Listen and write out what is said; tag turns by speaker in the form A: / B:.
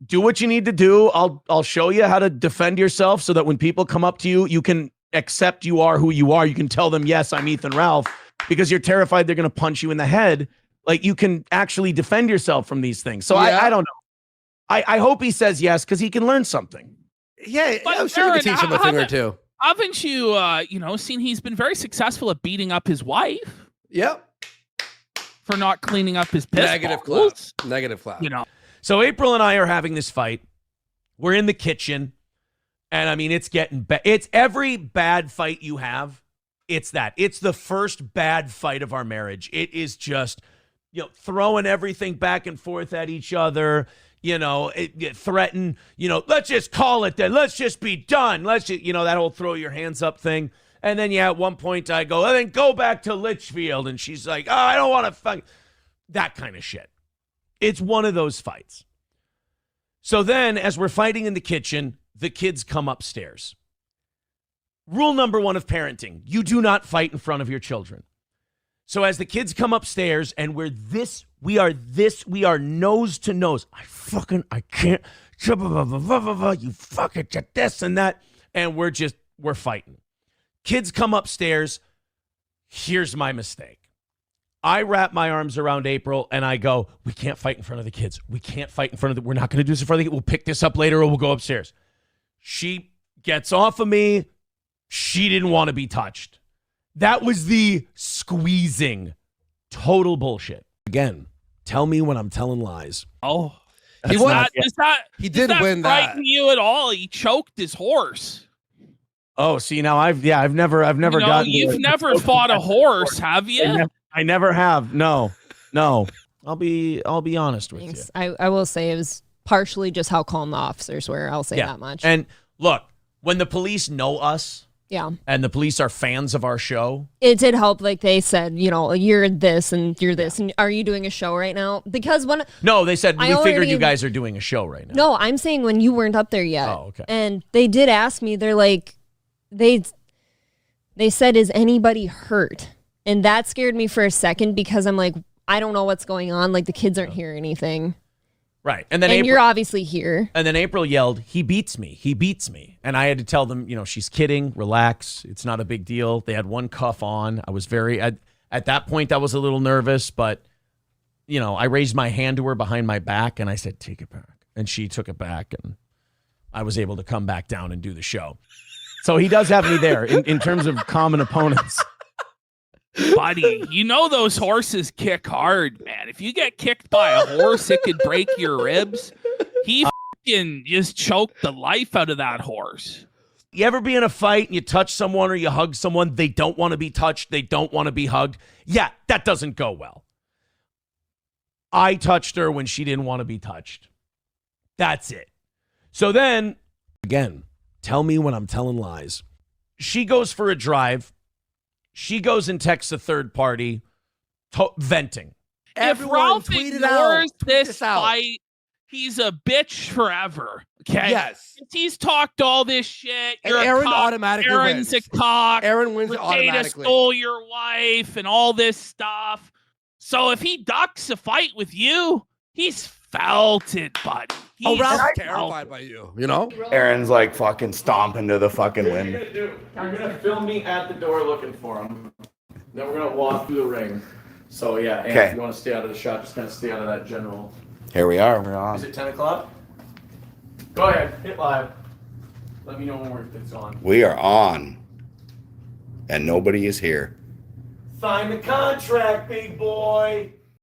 A: do what you need to do. I'll show you how to defend yourself so that when people come up to you, you can accept you are who you are. You can tell them, yes, I'm Ethan Ralph, because you're terrified they're going to punch you in the head. Like, you can actually defend yourself from these things. So I don't know. I hope he says yes, because he can learn something.
B: Yeah,
C: but
B: I'm sure you can teach him a thing or two.
C: Haven't you, seen he's been very successful at beating up his wife?
B: Yep.
C: For not cleaning up his piss
B: Negative
C: balls.
B: clout. Negative clout.
A: So April and I are having this fight. We're in the kitchen. And I mean, it's getting bad. It's every bad fight you have. It's that. It's the first bad fight of our marriage. It is just, throwing everything back and forth at each other. Threaten, let's just call it then. Let's just be done. Let's just, that whole throw your hands up thing. And then, at one point I go, then go back to Litchfield. And she's like, oh, I don't want to fuck. That kind of shit. It's one of those fights. So then, as we're fighting in the kitchen, the kids come upstairs. Rule number 1 of parenting: you do not fight in front of your children. So as the kids come upstairs and we are nose to nose. I can't, you fucking this and that. And we're fighting. Kids come upstairs. Here's my mistake. I wrap my arms around April and I go, we can't fight in front of the kids. We can't fight in front of we're not going to do this in front of the kids. We'll pick this up later or we'll go upstairs. She gets off of me. She didn't want to be touched. That was the squeezing. Total bullshit. Again, tell me when I'm telling lies.
C: Oh,
B: he did win that.
C: Frighten you at all? He choked his horse.
A: Oh, see, now I've never gotten.
C: You've never fought a horse, have you?
A: I never have. No. I'll be honest with you.
D: I will say it was partially just how calm the officers were. I'll say that much.
A: And look, when the police know us, and the police are fans of our show,
D: it did help. Like they said, you're this and you're this, and are you doing a show right now? Because
A: they said we figured you guys are doing a show right now.
D: No, I'm saying when you weren't up there yet.
A: Oh, okay.
D: And they did ask me. They're like, they said, is anybody hurt? And that scared me for a second because I'm like, I don't know what's going on. Like the kids aren't hearing anything.
A: Right. And then
D: you're obviously here.
A: And then April yelled, he beats me. And I had to tell them, she's kidding. Relax. It's not a big deal. They had one cuff on. I was at that point, I was a little nervous, but, I raised my hand to her behind my back and I said, take it back. And she took it back and I was able to come back down and do the show. So he does have me there in terms of common opponents.
C: Buddy, those horses kick hard, man. If you get kicked by a horse, it could break your ribs. He fucking just choked the life out of that horse.
A: You ever be in a fight and you touch someone or you hug someone, they don't want to be touched, they don't want to be hugged? Yeah, that doesn't go well. I touched her when she didn't want to be touched. That's it. So then, again, tell me when I'm telling lies. She goes for a drive. She goes and texts a third party, venting.
C: If Ralph ignores this fight, he's a bitch forever. Okay.
B: Yes.
C: He's talked all this shit.
B: And Aaron automatically
C: Aaron's
B: wins.
C: a cock.
B: Aaron wins
C: Jada
B: automatically.
C: stole your wife and all this stuff. So if he ducks a fight with you, he's felt it, buddy.
B: Ralph's terrified by you.
E: Aaron's like fucking stomping to the fucking wind.
A: You're gonna film me at the door looking for him. Then we're gonna walk through the ring. So yeah, and if you want to stay out of the shot, just kind of stay out of that general.
E: Here we are. We're on.
A: Is it 10 o'clock? Go ahead, hit live. Let me know when it's on.
E: We are on. And nobody is here.
A: Sign the contract, big boy.